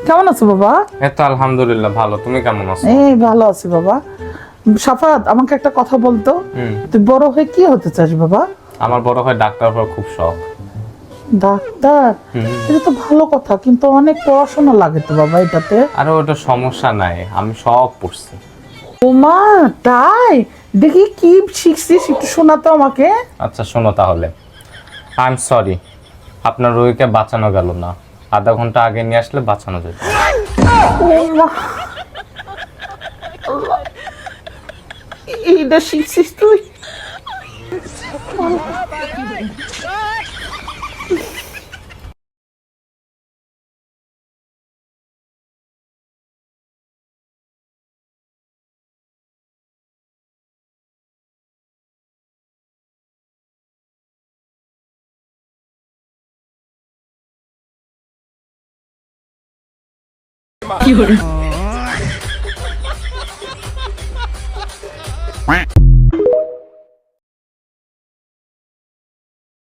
কেমন আছো বাবা? এই তো আলহামদুলিল্লাহ ভালো। তুমি কেমন আছো? এই ভালো আছি বাবা। সাফাত, আমাকে একটা কথা বলতো, তুই বড় হয়ে কি হতে চাস বাবা? আমার বড় হয় ডাক্তার হওয়ার খুব শখ। ডাক্তার? এটা তো ভালো কথা, কিন্তু অনেক পড়াশোনা লাগে তো বাবা এটাতে। আরে ওটা সমস্যা নাই, আমি সব পড়ছি। ওমা, তাই? দেখি কি শিখছিস, একটু শোনাতো আমাকে। আচ্ছা শোনো তাহলে। আই এম সরি, আপনার রোগীকে বাঁচানো গেল না, আধা ঘন্টা আগে নিয়ে আসলে বাঁচানো যেত। ওমা, এইটা শিখছিস তুই? কি hore